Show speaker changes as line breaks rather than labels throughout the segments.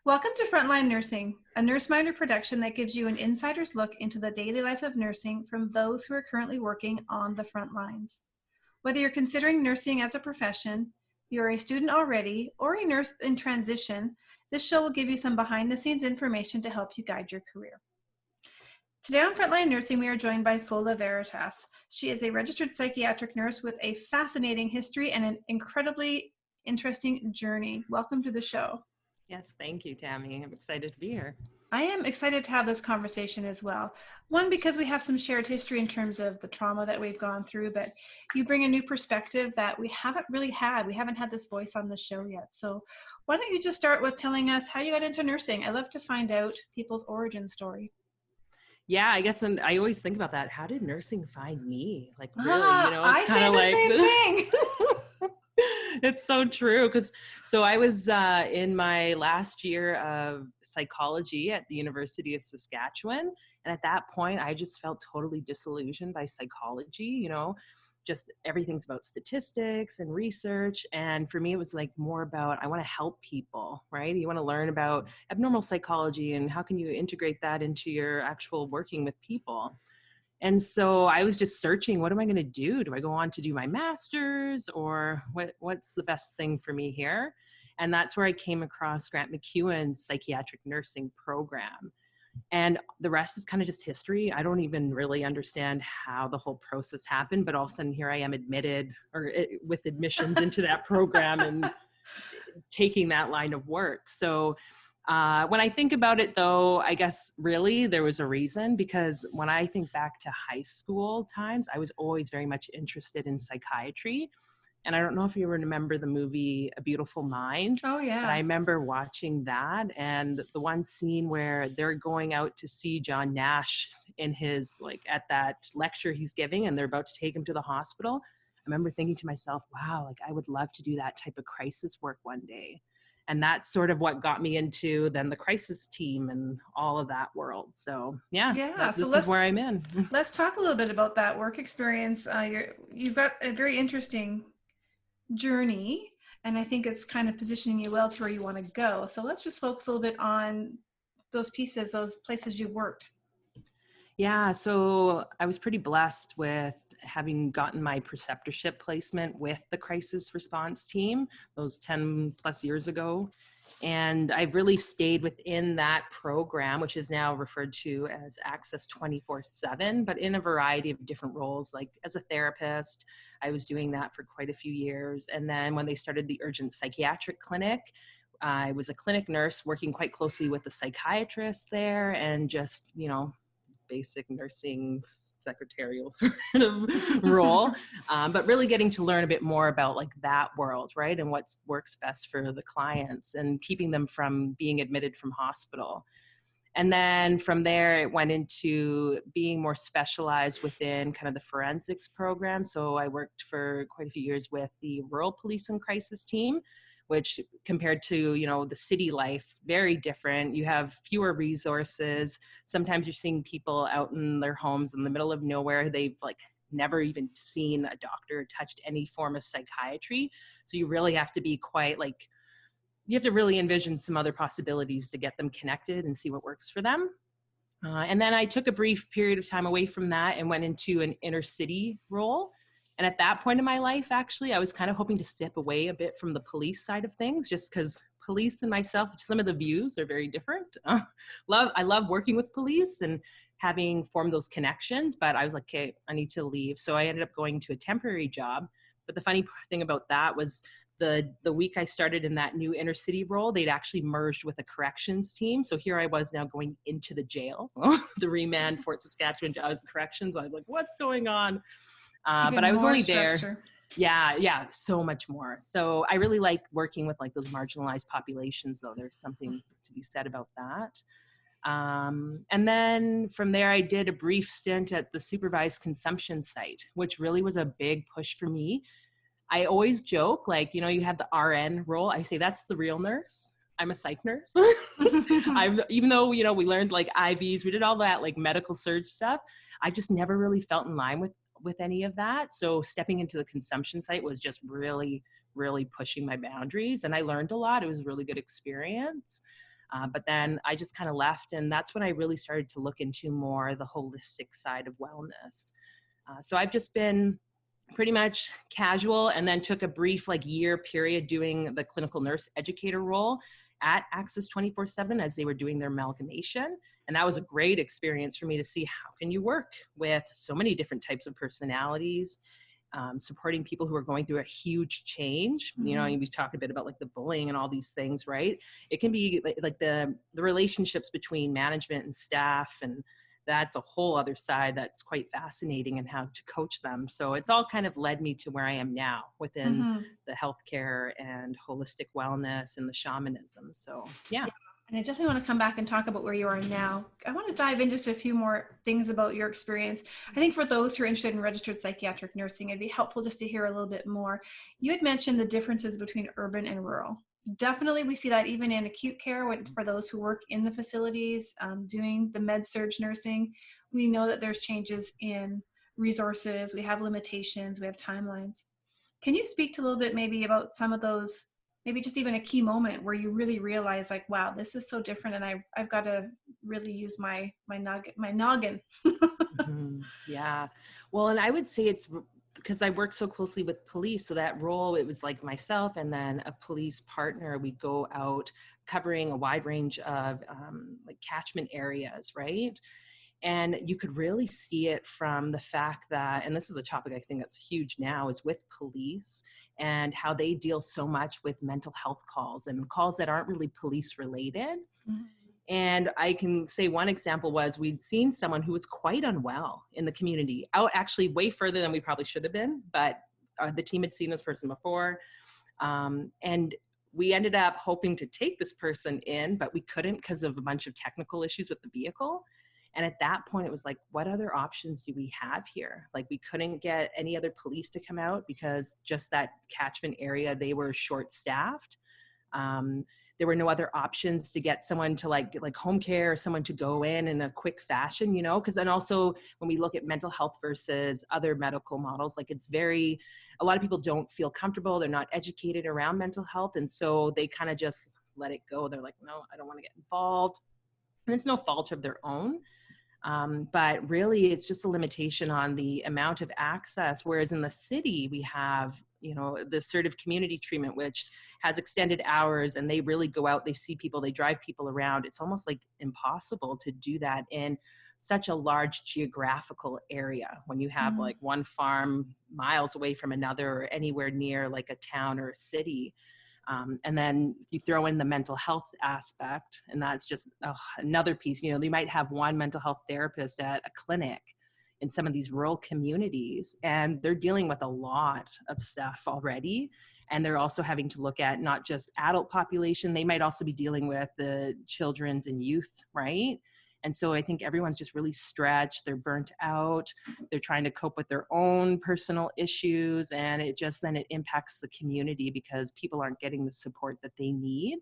Welcome to Frontline Nursing, a NurseMinder production that gives you an insider's look into the daily life of nursing from those who are currently working on the front lines. Whether you're considering nursing as a profession, you're a student already, or a nurse in transition, this show will give you some behind-the-scenes information to help you guide your career. Today on Frontline Nursing, we are joined by Fola Veritas. She is a registered psychiatric nurse with a fascinating history and an incredibly interesting journey. Welcome to the show.
Yes, thank you, Tammy. I'm excited to be here.
I am excited to have this conversation as well. One, because we have some shared history in terms of the trauma that we've gone through, but you bring a new perspective that we haven't really had. We haven't had this voice on the show yet. So why don't you just start with telling us how you got into nursing? I love to find out people's origin story.
Yeah, I guess I always think about that. How did nursing find me? Like, really,
it's kind of like the same thing.
It's so true. So I was in my last year of psychology at the University of Saskatchewan. And at that point, I just felt totally disillusioned by psychology, just everything's about statistics and research. And for me, it was like more about, I want to help people, right? You want to learn about abnormal psychology and how can you integrate that into your actual working with people. And so I was just searching, what am I going to do? Do I go on to do my master's, or what's the best thing for me here? And that's where I came across Grant McEwen's psychiatric nursing program. And the rest is kind of just history. I don't even really understand how the whole process happened, but all of a sudden here I am with admissions into that program and taking that line of work. So when I think about it, though, I guess really there was a reason, because when I think back to high school times, I was always very much interested in psychiatry. And I don't know if you remember the movie A Beautiful Mind.
Oh, yeah.
But I remember watching that, and the one scene where they're going out to see John Nash in his, at that lecture he's giving, and they're about to take him to the hospital. I remember thinking to myself, wow, I would love to do that type of crisis work one day. And that's sort of what got me into then the crisis team and all of that world. So this is where I'm in.
Let's talk a little bit about that work experience. You've got a very interesting journey, and I think it's kind of positioning you well to where you want to go. So let's just focus a little bit on those pieces, those places you've worked.
Yeah, so I was pretty blessed with having gotten my preceptorship placement with the crisis response team those 10 plus years ago. And I've really stayed within that program, which is now referred to as Access 24/7, but in a variety of different roles. Like as a therapist, I was doing that for quite a few years. And then when they started the urgent psychiatric clinic, I was a clinic nurse working quite closely with the psychiatrist there, and just, basic nursing secretarial sort of role, but really getting to learn a bit more about that world, right? And what works best for the clients and keeping them from being admitted from hospital. And then from there, it went into being more specialized within kind of the forensics program. So I worked for quite a few years with the rural police and crisis team, which compared to, the city life, very different. You have fewer resources. Sometimes you're seeing people out in their homes in the middle of nowhere. They've never even seen a doctor, touched any form of psychiatry. So you really have to be quite you have to really envision some other possibilities to get them connected and see what works for them. And then I took a brief period of time away from that and went into an inner city role. And at that point in my life, actually, I was kind of hoping to step away a bit from the police side of things, just because police and myself, some of the views are very different. I love working with police and having formed those connections, but I was like, okay, I need to leave. So I ended up going to a temporary job. But the funny thing about that was the week I started in that new inner city role, they'd actually merged with a corrections team. So here I was now going into the jail, the remand Fort Saskatchewan Corrections. I was like, what's going on? But I was only there. Yeah, so much more. So I really like working with those marginalized populations, though. There's something to be said about that. And then from there, I did a brief stint at the supervised consumption site, which really was a big push for me. I always joke, you have the RN role. I say that's the real nurse. I'm a psych nurse. Even though, we learned IVs, we did all that medical surge stuff. I just never really felt in line with any of that. So stepping into the consumption site was just really, really pushing my boundaries. And I learned a lot. It was a really good experience. But then I just kind of left, and that's when I really started to look into more the holistic side of wellness. So I've just been pretty much casual, and then took a brief year period doing the clinical nurse educator role at Access 24/7 as they were doing their amalgamation. And that was a great experience for me to see how can you work with so many different types of personalities, supporting people who are going through a huge change. You know, we've talked a bit about the bullying and all these things, right? It can be the relationships between management and staff, and that's a whole other side that's quite fascinating, and how to coach them. So it's all kind of led me to where I am now within the healthcare and holistic wellness and the shamanism. So yeah.
And I definitely want to come back and talk about where you are now. I want to dive into just a few more things about your experience. I think for those who are interested in registered psychiatric nursing, it'd be helpful just to hear a little bit more. You had mentioned the differences between urban and rural. Definitely, we see that even in acute care for those who work in the facilities, doing the med-surg nursing. We know that there's changes in resources, we have limitations, we have timelines. Can you speak to a little bit maybe about some of those, maybe just even a key moment where you really realize wow, this is so different, and I've got to really use my noggin.
Yeah. Well, and I would say it's because I work so closely with police. So that role, it was myself and then a police partner. We'd go out covering a wide range of catchment areas, right? And you could really see it from the fact that, and this is a topic I think that's huge now, is with police and how they deal so much with mental health calls and calls that aren't really police related. And I can say one example was we'd seen someone who was quite unwell in the community, out actually way further than we probably should have been, but the team had seen this person before. And we ended up hoping to take this person in, but we couldn't because of a bunch of technical issues with the vehicle. And at that point, it was what other options do we have here? We couldn't get any other police to come out because just that catchment area, they were short-staffed. There were no other options to get someone to like home care or someone to go in a quick fashion, because then also when we look at mental health versus other medical models, a lot of people don't feel comfortable. They're not educated around mental health. And so they kind of just let it go. They're no, I don't want to get involved. And it's no fault of their own. But really it's just a limitation on the amount of access. Whereas in the city, we have, the assertive community treatment, which has extended hours, and they really go out, they see people, they drive people around. It's almost impossible to do that in such a large geographical area when you have one farm miles away from another or anywhere near a town or a city. And then you throw in the mental health aspect, and that's just another piece. They might have one mental health therapist at a clinic in some of these rural communities, and they're dealing with a lot of stuff already. And they're also having to look at not just adult population, they might also be dealing with the children's and youth, right? And so I think everyone's just really stretched, they're burnt out, they're trying to cope with their own personal issues, and it impacts the community because people aren't getting the support that they need.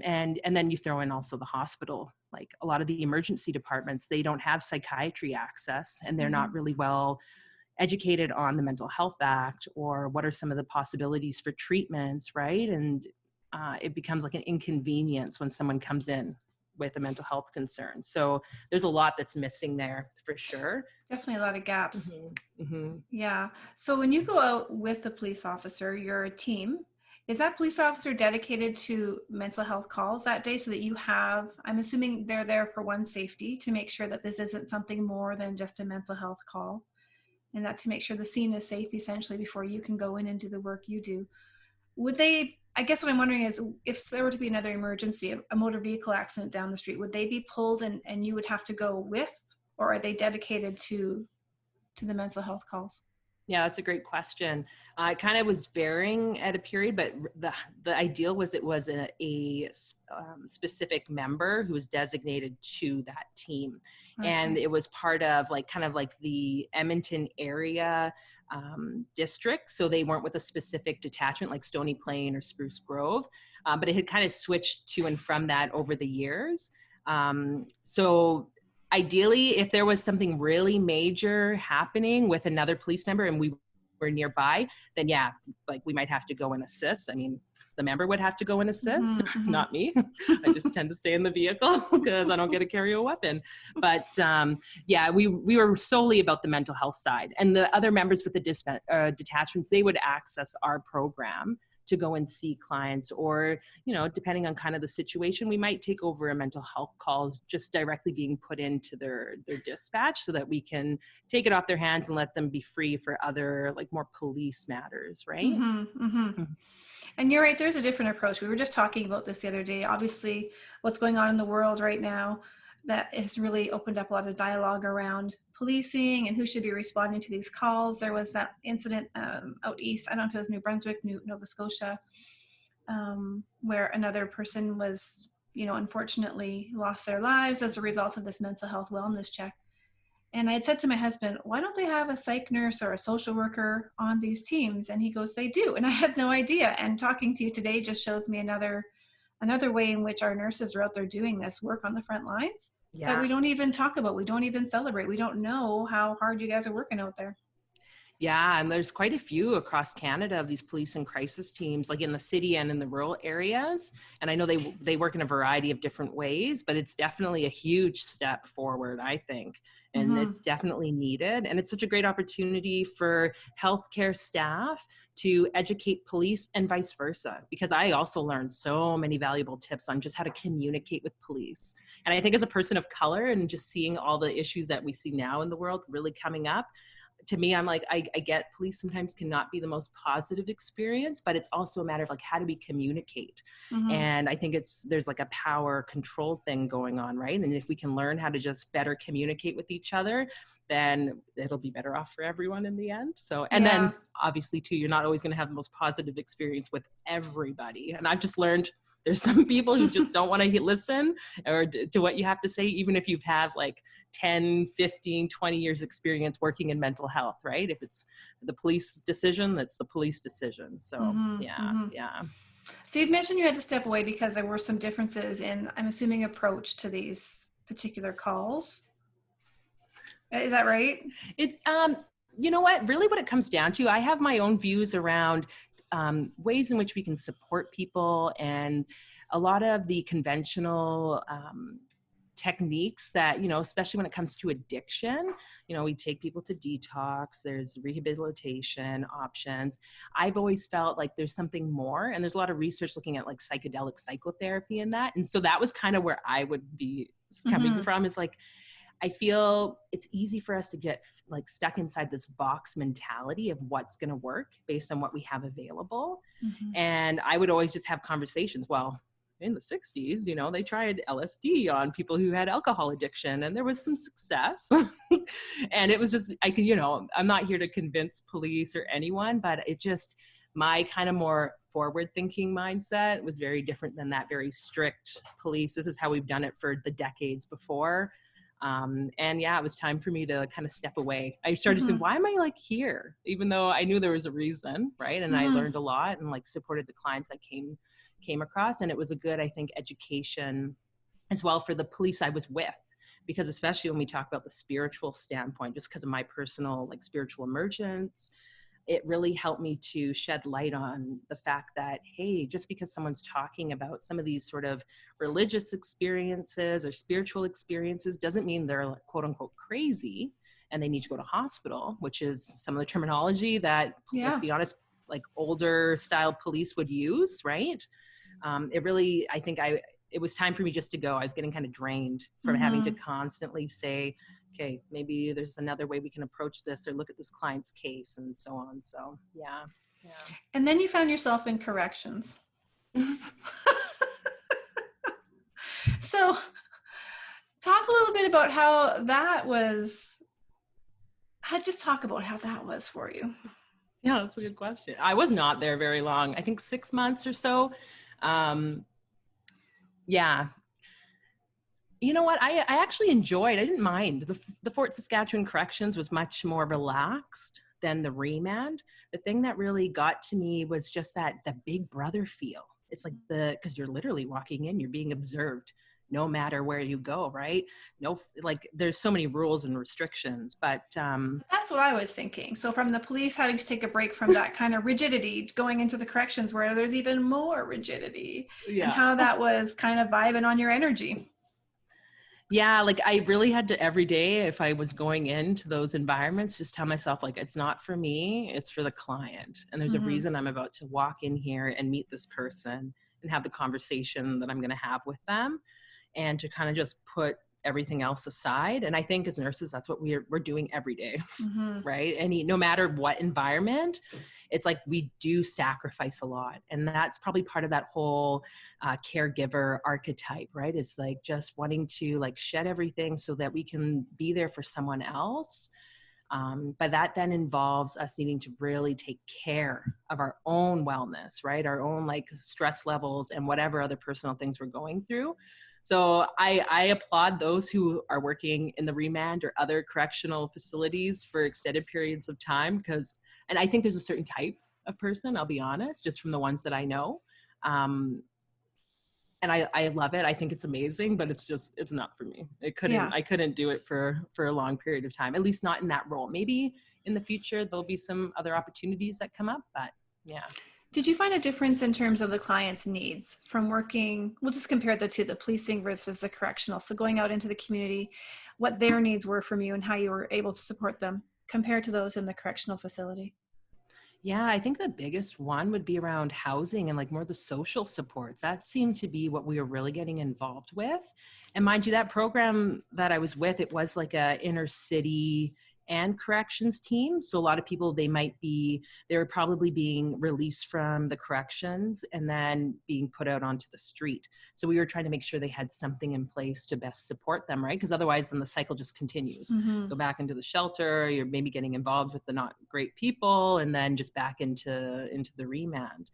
And then you throw in also the hospital, a lot of the emergency departments, they don't have psychiatry access, and they're not really well educated on the Mental Health Act or what are some of the possibilities for treatments, right? And it becomes an inconvenience when someone comes in with a mental health concern. So there's a lot that's missing there for sure.
Definitely a lot of gaps. Yeah. So when you go out with the police officer, you're a team. Is that police officer dedicated to mental health calls that day so that you have, I'm assuming they're there for one, safety, to make sure that this isn't something more than just a mental health call, and that to make sure the scene is safe essentially before you can go in and do the work you do. Would they, I guess what I'm wondering is, if there were to be another emergency, a motor vehicle accident down the street, would they be pulled and you would have to go with, or are they dedicated to the mental health calls?
Yeah, that's a great question. It kind of was varying at a period, but the ideal was it was a specific member who was designated to that team. Okay. And it was part of the Edmonton area district. So they weren't with a specific detachment like Stony Plain or Spruce Grove, but it had kind of switched to and from that over the years. So ideally, if there was something really major happening with another police member and we were nearby, then yeah, we might have to go and assist. I mean, the member would have to go and assist,
Mm-hmm.
not me. I just tend to stay in the vehicle because I don't get to carry a weapon. But yeah, we were solely about the mental health side. And the other members with the detachments, they would access our program to go and see clients, or, depending on kind of the situation, we might take over a mental health call just directly being put into their dispatch so that we can take it off their hands and let them be free for other like more police matters, right?
Mm-hmm. Mm-hmm. And you're right, there's a different approach. We were just talking about this the other day. Obviously, what's going on in the world right now, that has really opened up a lot of dialogue around policing and who should be responding to these calls. There was that incident out east, I don't know if it was New Brunswick, Nova Scotia, where another person was, unfortunately lost their lives as a result of this mental health wellness check. And I had said to my husband, why don't they have a psych nurse or a social worker on these teams? And he goes, they do. And I had no idea. And talking to you today just shows me another way in which our nurses are out there doing this work on the front lines that we don't even talk about. We don't even celebrate. We don't know how hard you guys are working out there.
Yeah, and there's quite a few across Canada of these police and crisis teams, like in the city and in the rural areas. And I know they work in a variety of different ways, but it's definitely a huge step forward, I think. And it's definitely needed. And it's such a great opportunity for healthcare staff to educate police and vice versa, because I also learned so many valuable tips on just how to communicate with police. And I think as a person of color and just seeing all the issues that we see now in the world really coming up, to me, I'm like, I get police sometimes cannot be the most positive experience, but it's also a matter of like, how do we communicate? And I think there's like a power control thing going on, right? And if we can learn how to just better communicate with each other, then it'll be better off for everyone in the end. So, and then obviously too, you're not always going to have the most positive experience with everybody. And I've just learned there's some people who just don't want to listen or to what you have to say, even if you've had like 10, 15, 20 years experience working in mental health, right? If it's the police decision, that's the police decision. So yeah.
So you'd mentioned you had to step away because there were some differences in, I'm assuming, approach to these particular calls. Is that right?
It's, you know what, really what it comes down to, I have my own views around ways in which we can support people, and a lot of the conventional techniques that, especially when it comes to addiction, we take people to detox, there's rehabilitation options. I've always felt like there's something more, and there's a lot of research looking at like psychedelic psychotherapy and that. And so that was kind of where I would be coming from, is like, I feel it's easy for us to get like stuck inside this box mentality of what's going to work based on what we have available. And I would always just have conversations. Well, in the 60s, they tried LSD on people who had alcohol addiction, and there was some success. And it was just, I'm not here to convince police or anyone, but it just, my kind of more forward thinking mindset was very different than that very strict police. This is how we've done it for the decades before. And yeah, it was time for me to kind of step away. I started to say, why am I like here? Even though I knew there was a reason, right? And I learned a lot and like supported the clients I came across. And it was a good, I think, education as well for the police I was with, because especially when we talk about the spiritual standpoint, just because of my personal like spiritual emergence, it really helped me to shed light on the fact that, hey, just because someone's talking about some of these sort of religious experiences or spiritual experiences doesn't mean they're like, quote unquote crazy and they need to go to hospital, which is some of the terminology that, let's be honest, like older style police would use, right? It really, I think it was time for me just to go. I was getting kind of drained from having to constantly say, okay, maybe there's another way we can approach this or look at this client's case and so on. So yeah.
And then you found yourself in corrections. So talk a little bit about how that was. Just talk about how that was for you.
Yeah, that's a good question. I was not there very long. I think 6 months or so. Yeah. You know what? I actually enjoyed, I didn't mind. The Fort Saskatchewan Corrections was much more relaxed than the remand. The thing that really got to me was just the big brother feel. It's like because you're literally walking in, you're being observed. no matter where you go, right? No, like there's so many rules and restrictions, but
That's what I was thinking. So from the police having to take a break from that kind of rigidity, going into the corrections where there's even more rigidity, and
yeah.
how that was kind of vibing on your energy.
Yeah, like I really had to every day, if I was going into those environments, just tell myself like, it's not for me, it's for the client. And there's a
Mm-hmm.
reason I'm about to walk in here and meet this person and have the conversation that I'm going to have with them, and to kind of just put everything else aside. And I think as nurses, that's what we're doing every day,
Mm-hmm.
right? No matter what environment, it's like we do sacrifice a lot. And that's probably part of that whole caregiver archetype, right? It's like just wanting to like shed everything so that we can be there for someone else. But that then involves us needing to really take care of our own wellness, right? Our own like stress levels and whatever other personal things we're going through. So I applaud those who are working in the remand or other correctional facilities for extended periods of time, and I think there's a certain type of person, I'll be honest, just from the ones that I know. Um, and I love it. I think it's amazing, but it's not for me.
Yeah.
I couldn't do it for a long period of time, at least not in that role. Maybe in the future, there'll be some other opportunities that come up, but yeah.
Did you find a difference in terms of the client's needs from working, we'll just compare the two, the policing versus the correctional. So going out into the community, what their needs were from you and how you were able to support them compared to those in the correctional facility?
Yeah, I think the biggest one would be around housing and like more the social supports. That seemed to be what we were really getting involved with. And mind you, that program that I was with, it was like a inner city and corrections team. So a lot of people, they were probably being released from the corrections and then being put out onto the street. So we were trying to make sure they had something in place to best support them, right? Because otherwise then the cycle just continues.
Mm-hmm.
Go back into the shelter, you're maybe getting involved with the not great people, and then just back into the remand.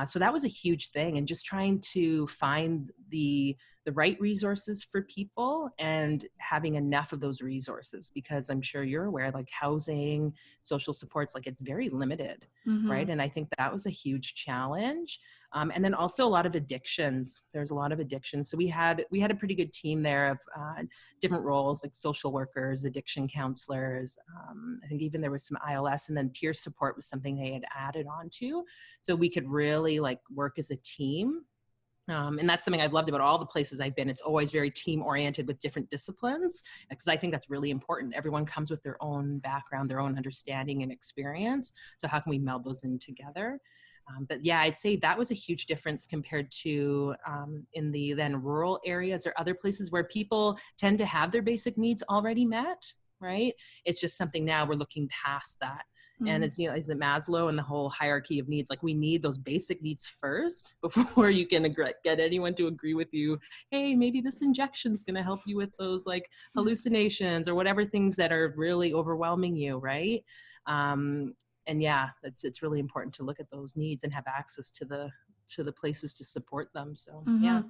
So that was a huge thing, and just trying to find the right resources for people and having enough of those resources, because I'm sure you're aware, like housing, social supports, like it's very limited,
Mm-hmm.
right? And I think that was a huge challenge. And then also a lot of addictions. There's a lot of addictions. So we had a pretty good team there of different roles, like social workers, addiction counselors. I think even there was some ILS, and then peer support was something they had added on to. So we could really like work as a team. And that's something I've loved about all the places I've been. It's always very team oriented with different disciplines, because I think that's really important. Everyone comes with their own background, their own understanding and experience. So how can we meld those in together? But yeah, I'd say that was a huge difference compared to in the then rural areas or other places where people tend to have their basic needs already met, right? It's just something now we're looking past that. And as you know, as the Maslow and the whole hierarchy of needs, like we need those basic needs first before you can get anyone to agree with you. Hey, maybe this injection's going to help you with those like hallucinations or whatever things that are really overwhelming you, right? And yeah, it's really important to look at those needs and have access to the places to support them. So yeah.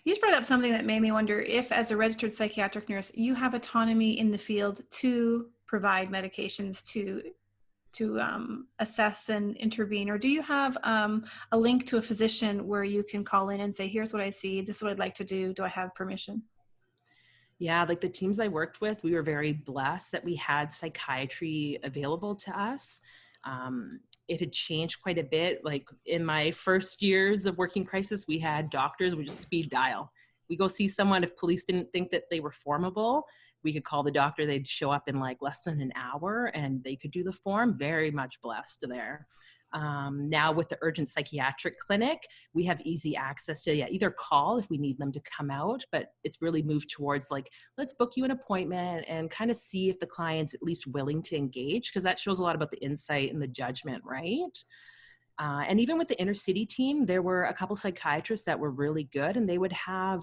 You just brought up something that made me wonder if, as a registered psychiatric nurse, you have autonomy in the field to provide medications to assess and intervene, or do you have a link to a physician where you can call in and say, here's what I see, this is what I'd like to do, I have permission?
Yeah, like the teams I worked with, we were very blessed that we had psychiatry available to us. It had changed quite a bit. Like in my first years of working crisis, we had doctors would just speed dial. We go see someone, if police didn't think that they were formable, we could call the doctor, they'd show up in like less than an hour and they could do the form. Very much blessed there. Now with the urgent psychiatric clinic, we have easy access to either call if we need them to come out, but it's really moved towards like, let's book you an appointment and kind of see if the client's at least willing to engage, because that shows a lot about the insight and the judgment, right? And even with the inner city team, there were a couple psychiatrists that were really good, and they would have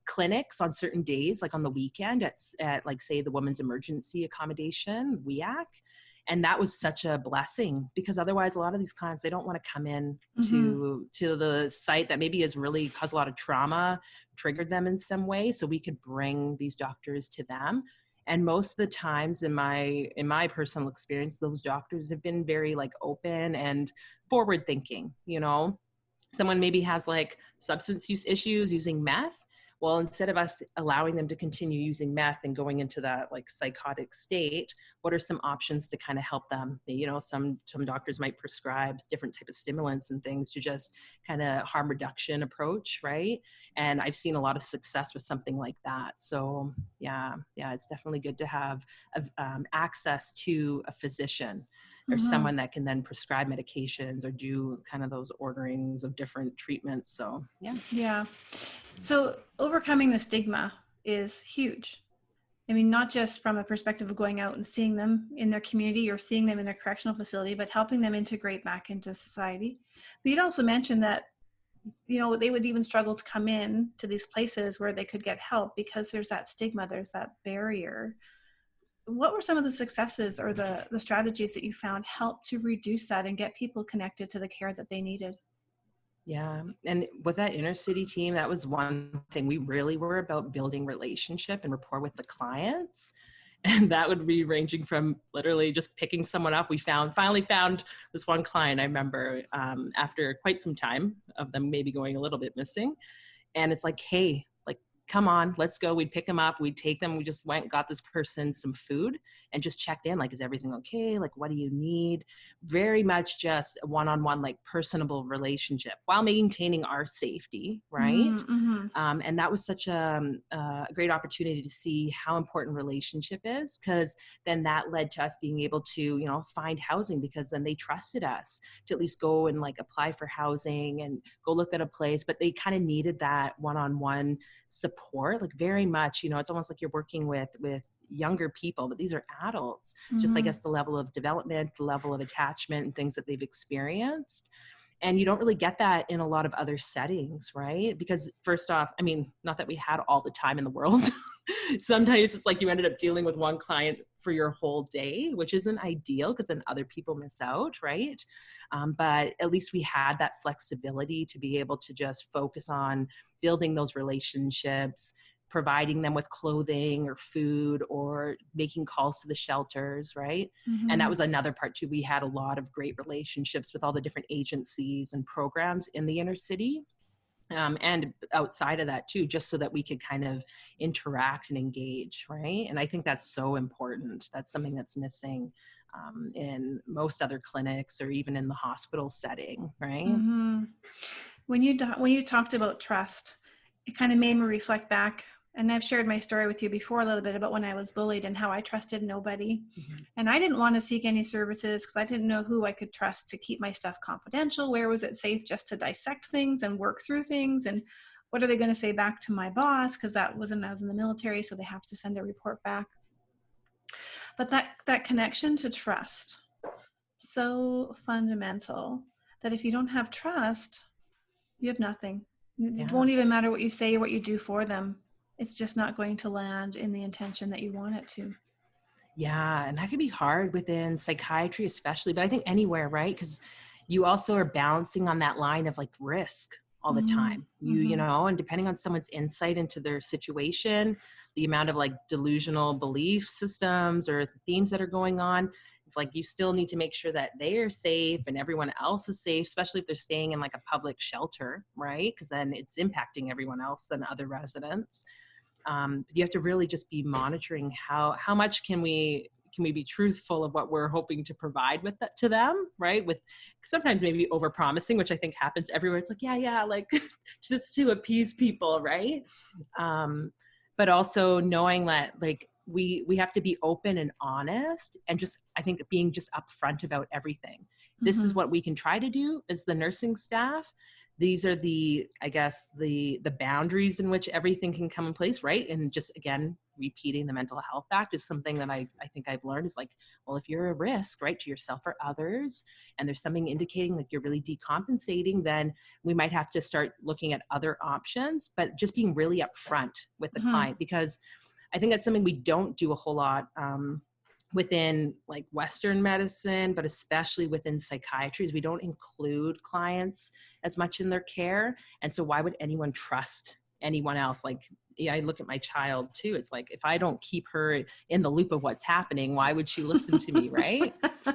clinics on certain days, like on the weekend at like say the women's emergency accommodation, WEAC. And that was such a blessing, because otherwise a lot of these clients, they don't want to come in to the site that maybe has really caused a lot of trauma, triggered them in some way. So we could bring these doctors to them. And most of the times in my personal experience, those doctors have been very like open and forward thinking, you know. Someone maybe has like substance use issues using meth. well, instead of us allowing them to continue using meth and going into that like psychotic state, what are some options to kind of help them? Some doctors might prescribe different type of stimulants and things to just kind of harm reduction approach, right? And I've seen a lot of success with something like that. So yeah, it's definitely good to have access to a physician or someone that can then prescribe medications or do kind of those orderings of different treatments. So
Yeah. So overcoming the stigma is huge. I mean, not just from a perspective of going out and seeing them in their community or seeing them in a correctional facility, but helping them integrate back into society. But you'd also mentioned that, they would even struggle to come in to these places where they could get help because there's that stigma, there's that barrier. What were some of the successes or the strategies that you found help to reduce that and get people connected to the care that they needed?
Yeah. And with that inner city team, that was one thing. We really were about building relationship and rapport with the clients. And that would be ranging from literally just picking someone up. We finally found this one client, I remember, after quite some time of them maybe going a little bit missing. And it's like, hey, like, come on, let's go. We'd pick them up. We'd take them. We just went and got this person some food and just checked in. Like, is everything okay? Like, what do you need? Very much just a one-on-one, like personable relationship while maintaining our safety, right?
Mm-hmm.
And that was such a great opportunity to see how important relationship is, because then that led to us being able to, find housing, because then they trusted us to at least go and like apply for housing and go look at a place. But they kind of needed that one-on-one support, like very much, it's almost like you're working with younger people, but these are adults. Just, I guess, the level of development, the level of attachment and things that they've experienced. And you don't really get that in a lot of other settings, right? Because first off, I mean, not that we had all the time in the world. Sometimes it's like you ended up dealing with one client for your whole day, which isn't ideal because then other people miss out, right? But at least we had that flexibility to be able to just focus on building those relationships, providing them with clothing or food, or making calls to the shelters, right?
Mm-hmm.
And that was another part too. We had a lot of great relationships with all the different agencies and programs in the inner city. And outside of that too, just so that we could kind of interact and engage, right? And I think that's so important. That's something that's missing in most other clinics or even in the hospital setting, right?
Mm-hmm. When you talked about trust, it kind of made me reflect back. And I've shared my story with you before a little bit about when I was bullied and how I trusted nobody.
Mm-hmm.
And I didn't want to seek any services because I didn't know who I could trust to keep my stuff confidential. Where was it safe just to dissect things and work through things? And what are they going to say back to my boss? Because that wasn't, I was in the military, so they have to send a report back. But that connection to trust, so fundamental, that if you don't have trust, you have nothing. It won't even matter what you say or what you do for them. It's just not going to land in the intention that you want it to.
Yeah, and that can be hard within psychiatry especially, but I think anywhere, right? Because you also are balancing on that line of like risk all the time. And depending on someone's insight into their situation, the amount of like delusional belief systems or the themes that are going on, it's like you still need to make sure that they are safe and everyone else is safe, especially if they're staying in like a public shelter, right? Because then it's impacting everyone else and other residents. You have to really just be monitoring how much can we be truthful of what we're hoping to provide with that to them, right? With sometimes maybe over promising, which I think happens everywhere. It's like, yeah, like just to appease people, right? But also knowing that like we have to be open and honest, and just, I think, being just upfront about everything. This is what we can try to do as the nursing staff. These are the boundaries in which everything can come in place, right? And just, again, repeating the Mental Health Act is something that I think I've learned is like, well, if you're a risk, right, to yourself or others, and there's something indicating like you're really decompensating, then we might have to start looking at other options, but just being really upfront with the client, because I think that's something we don't do a whole lot within like Western medicine, but especially within psychiatry, is we don't include clients as much in their care. And so why would anyone trust anyone else. Like, yeah, I look at my child too. It's like, if I don't keep her in the loop of what's happening, why would she listen to me? Right.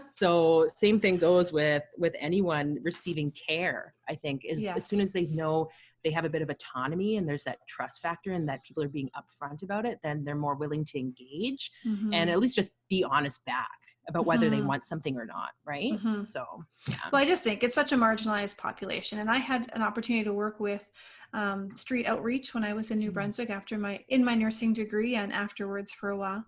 So same thing goes with anyone receiving care. I think is as soon
Yes.
as they know they have a bit of autonomy and there's that trust factor and that people are being upfront about it, then they're more willing to engage and
Mm-hmm.
at least just be honest back about whether they
Mm-hmm.
want something or not. Right.
Mm-hmm.
So, yeah.
Well, I just think it's such a marginalized population. And I had an opportunity to work with street outreach when I was in New Brunswick in my nursing degree and afterwards for a while.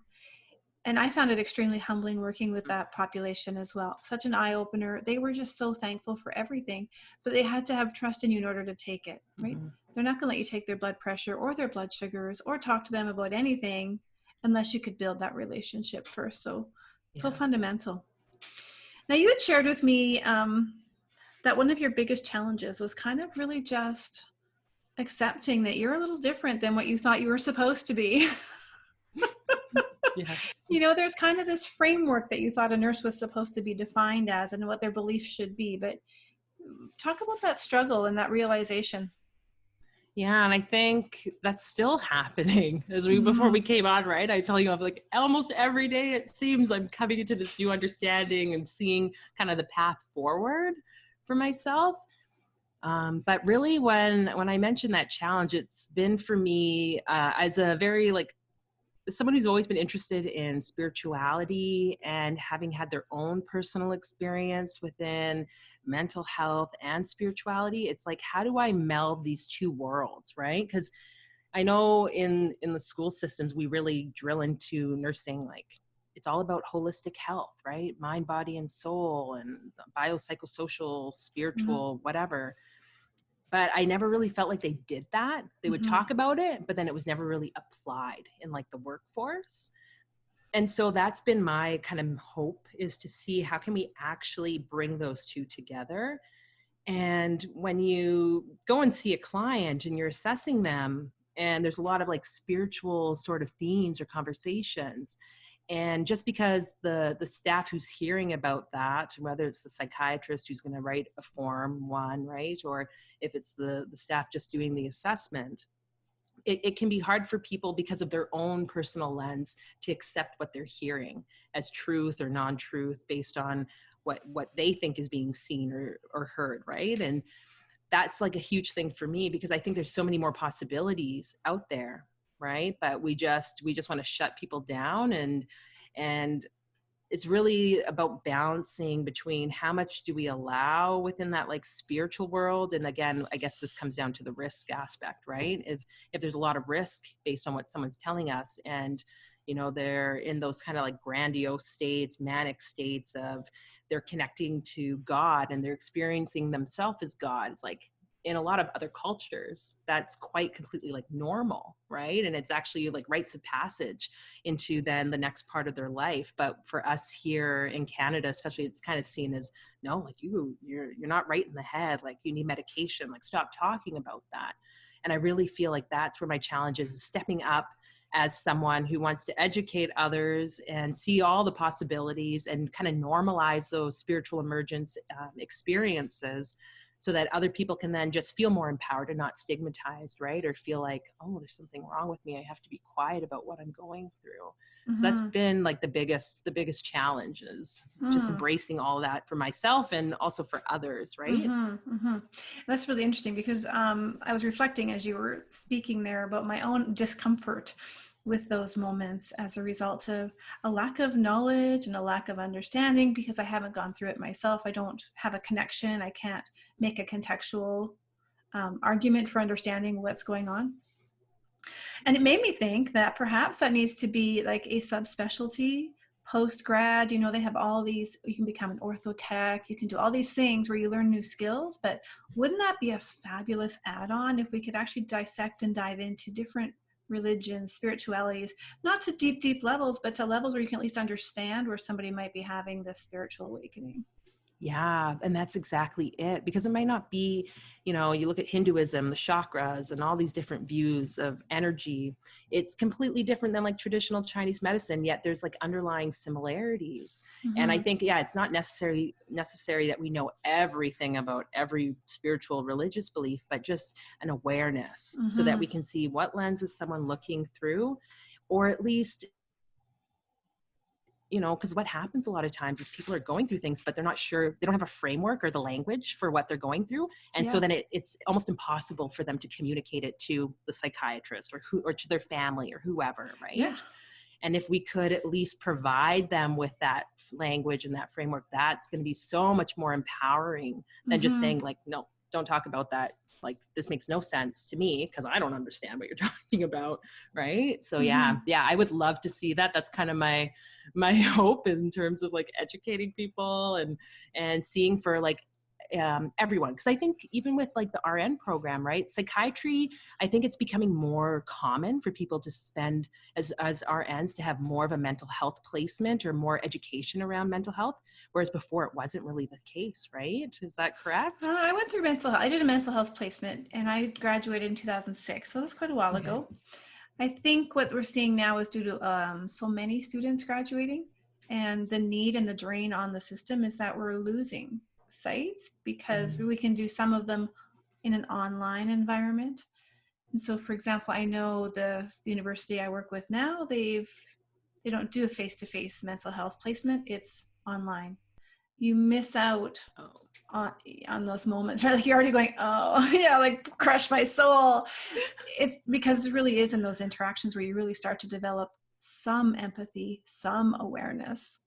And I found it extremely humbling working with that population as well. Such an eye opener. They were just so thankful for everything, but they had to have trust in you in order to take it, right?
Mm-hmm.
They're not going to let you take their blood pressure or their blood sugars or talk to them about anything unless you could build that relationship first. So
Yeah.
fundamental. Now, you had shared with me that one of your biggest challenges was kind of really just accepting that you're a little different than what you thought you were supposed to be.
Yes.
You know, there's kind of this framework that you thought a nurse was supposed to be defined as and what their beliefs should be. But talk about that struggle and that realization.
Yeah, and I think that's still happening before we came on, right? I tell you, I'm like almost every day it seems I'm coming into this new understanding and seeing kind of the path forward for myself. But really, when I mentioned that challenge, it's been for me as a very someone who's always been interested in spirituality and having had their own personal experience within mental health and spirituality. It's like, how do I meld these two worlds, right? Because I know in the school systems, we really drill into nursing, like it's all about holistic health, right? Mind, body, and soul, and biopsychosocial, spiritual, whatever. But I never really felt like they did that. They would talk about it, but then it was never really applied in like the workforce. And so that's been my kind of hope, is to see how can we actually bring those two together. And when you go and see a client and you're assessing them, and there's a lot of like spiritual sort of themes or conversations, and just because the staff who's hearing about that, whether it's the psychiatrist who's going to write a form one, right, or if it's the staff just doing the assessment, it can be hard for people because of their own personal lens to accept what they're hearing as truth or non-truth based on what they think is being seen or heard, right? And that's like a huge thing for me, because I think there's so many more possibilities out there, right? But we just want to shut people down, and it's really about balancing between how much do we allow within that like spiritual world. And again, I guess this comes down to the risk aspect, right? If there's a lot of risk based on what someone's telling us, and they're in those kind of like grandiose states, manic states of they're connecting to God and they're experiencing themselves as God. It's like, in a lot of other cultures, that's quite completely like normal, right? And it's actually like rites of passage into then the next part of their life. But for us here in Canada, especially, it's kind of seen as, no, like you're not right in the head, like you need medication, like stop talking about that. And I really feel like that's where my challenge is stepping up as someone who wants to educate others and see all the possibilities and kind of normalize those spiritual emergence experiences, so that other people can then just feel more empowered and not stigmatized, right? Or feel like, oh, there's something wrong with me. I have to be quiet about what I'm going through. So that's been like the biggest challenge, is just embracing all that for myself and also for others, right?
That's really interesting, because I was reflecting as you were speaking there about my own discomfort with those moments as a result of a lack of knowledge and a lack of understanding, because I haven't gone through it myself. I don't have a connection. I can't make a contextual argument for understanding what's going on. And it made me think that perhaps that needs to be like a subspecialty post-grad. They have all these, you can become an orthotech, you can do all these things where you learn new skills, but wouldn't that be a fabulous add-on if we could actually dissect and dive into different religions, spiritualities, not to deep levels, but to levels where you can at least understand where somebody might be having this spiritual awakening?
Yeah, and that's exactly it. Because it might not be, you look at Hinduism, the chakras, and all these different views of energy. It's completely different than like traditional Chinese medicine, yet there's like underlying similarities. And I
Mm-hmm.
think, yeah, it's not necessary that we know everything about every spiritual religious belief, but just an awareness so that
Mm-hmm.
we can see what lens is someone looking through, or at least, because what happens a lot of times is people are going through things, but they're not sure, they don't have a framework or the language for what they're going through. And so
Yeah.
then it's almost impossible for them to communicate it to the psychiatrist or to their family or whoever,
Yeah.
right? And if we could at least provide them with that language and that framework, that's going to be so much more empowering than just
Mm-hmm.
saying like, no, don't talk about that. Like, this makes no sense to me because I don't understand what you're talking about. Right. So
Mm-hmm.
yeah, I would love to see that. That's kind of my hope in terms of like educating people and seeing for like everyone. Because I think even with like the RN program, right, psychiatry, I think it's becoming more common for people to spend as RNs to have more of a mental health placement or more education around mental health, whereas before it wasn't really the case, right? Is that correct?
I went through mental health. I did a mental health placement and I graduated in 2006. So that's quite a while
Okay.
ago. I think what we're seeing now is due to so many students graduating and the need and the drain on the system is that we're losing sites because
Mm.
we can do some of them in an online environment. And so, for example, I know the university I work with now, they don't do a face-to-face mental health placement. It's online. You miss out
Oh.
on those moments, right? Like you're already going, oh yeah, like crush my soul. It's because it really is in those interactions where you really start to develop some empathy, some awareness.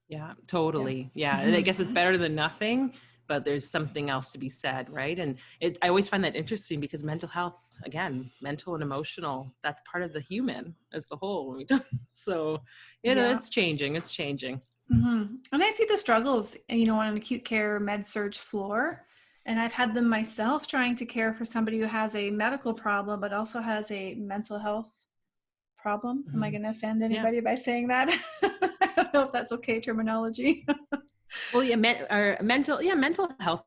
Yeah,
Yeah.
totally. Yeah. And I
Mm-hmm.
guess it's better than nothing, but there's something else to be said, right? And I always find that interesting because mental health, again, mental and emotional, that's part of the human as the whole. When we talk. So,
Yeah.
it's changing. It's changing.
Mm-hmm. And I see the struggles, on an acute care med surg floor. And I've had them myself trying to care for somebody who has a medical problem, but also has a mental health problem. Am I
Mhm.
going to offend
Yeah.
anybody by saying that? I don't know if that's okay terminology.
Well, yeah, mental health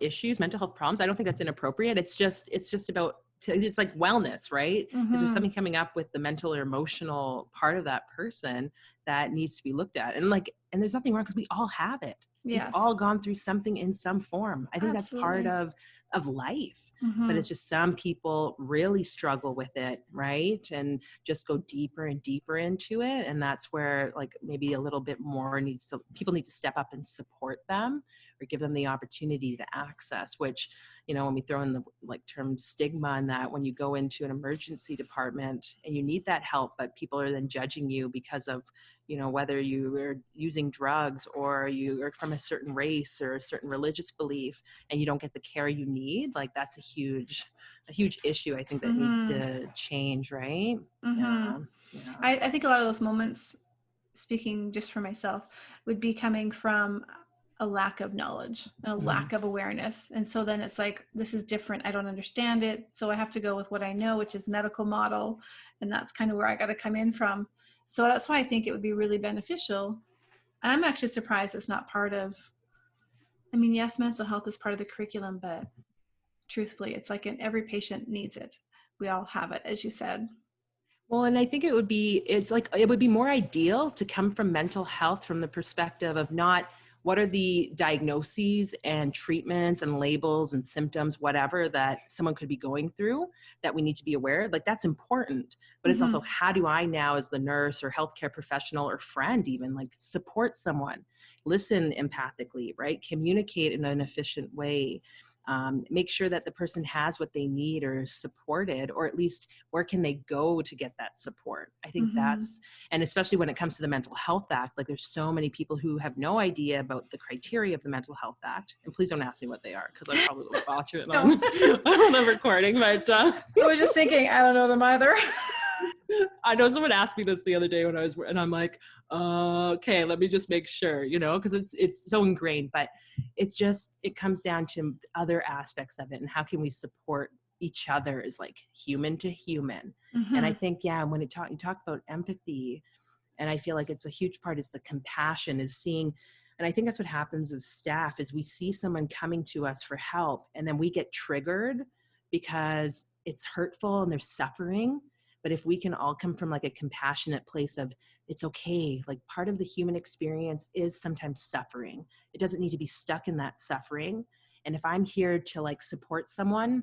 issues, mental health problems. I don't think that's inappropriate. It's just about, it's like wellness, right? Is there
Mm-hmm.
something coming up with the mental or emotional part of that person that needs to be looked at? And there's nothing wrong because we all have it. We've
Yes,
all gone through something in some form. I think that's part
absolutely.
of life. But
Mm-hmm.
it's just some people really struggle with it, right? And just go deeper and deeper into it. And that's where like maybe a little bit more people need to step up and support them or give them the opportunity to access, which, when we throw in the like term stigma and that when you go into an emergency department and you need that help, but people are then judging you because of, whether you are using drugs or you are from a certain race or a certain religious belief and you don't get the care you need, like that's a huge issue I think that needs
Mm-hmm.
to change, right?
Mm-hmm.
Yeah. Yeah.
I think a lot of those moments, speaking just for myself, would be coming from a lack of knowledge and a
Mm-hmm.
lack of awareness. And so then it's like, this is different. I don't understand it. So I have to go with what I know, which is medical model. And that's kind of where I got to come in from. So that's why I think it would be really beneficial. And I'm actually surprised it's not part of, yes, mental health is part of the curriculum, but truthfully, it's like every patient needs it. We all have it, as you said.
Well, and I think it would be more ideal to come from mental health from the perspective of not what are the diagnoses and treatments and labels and symptoms, whatever that someone could be going through that we need to be aware of. Like that's important, but it's also
Mm-hmm.
how do I now as the nurse or healthcare professional or friend even like support someone, listen empathically, right? Communicate in an efficient way. Make sure that the person has what they need or is supported, or at least where can they go to get that support. I think
Mm-hmm.
and especially when it comes to the Mental Health Act, like there's so many people who have no idea about the criteria of the Mental Health Act. And please don't ask me what they are because I probably will botch it
No.
on the recording, but
I was just thinking, I don't know them either.
I know someone asked me this the other day and I'm like, okay, let me just make sure, because it's so ingrained, but it comes down to other aspects of it and how can we support each other as like human to human. And I
Mm-hmm.
think, yeah, when you talk about empathy, and I feel like it's a huge part is the compassion, is seeing And I think that's what happens as staff is we see someone coming to us for help and then we get triggered because it's hurtful and they're suffering. But if we can all come from like a compassionate place of it's okay, like part of the human experience is sometimes suffering. It doesn't need to be stuck in that suffering. And if I'm here to like support someone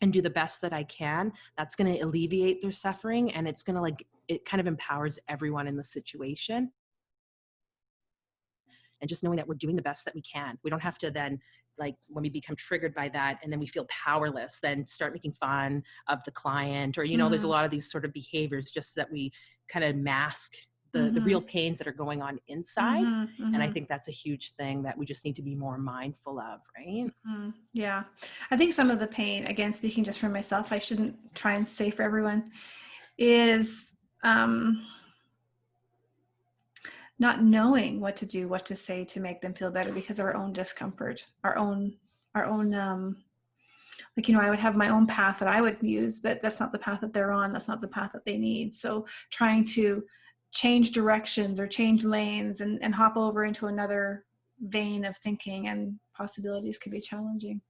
and do the best that I can, that's going to alleviate their suffering. And it's going to like, it kind of empowers everyone in the situation. And just knowing that we're doing the best that we can. We don't have to then, like when we become triggered by that and then we feel powerless, then start making fun of the client or, there's a lot of these sort of behaviors just that we kind of mask the real pains that are going on inside. And I think that's a huge thing that we just need to be more mindful of, right?
Yeah. I think some of the pain, again, speaking just for myself, I shouldn't try and say for everyone, is not knowing what to do, what to say to make them feel better because of our own discomfort, our own, like, I would have my own path that I would use, but that's not the path that they're on. That's not the path that they need. So trying to change directions or change lanes and hop over into another vein of thinking and possibilities could be challenging.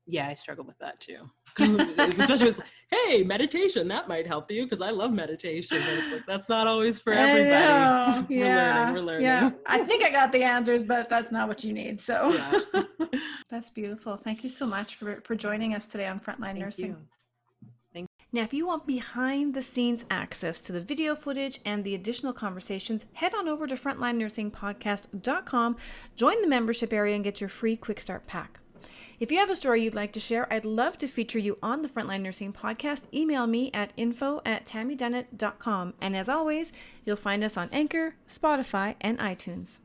Yeah, I struggle with that too. Especially with, hey, meditation, that might help you because I love meditation. But it's like, that's not always for everybody.
Yeah.
We're learning.
Yeah. I think I got the answers, but that's not what you need. So yeah. That's beautiful. Thank you so much for joining us today on Frontline Nursing. Now, if you want behind the scenes access to the video footage and the additional conversations, head on over to frontlinenursingpodcast.com, join the membership area and get your free quick start pack. If you have a story you'd like to share, I'd love to feature you on the Frontline Nursing Podcast. Email me at info@tammydunnett.com. And as always, you'll find us on Anchor, Spotify, and iTunes.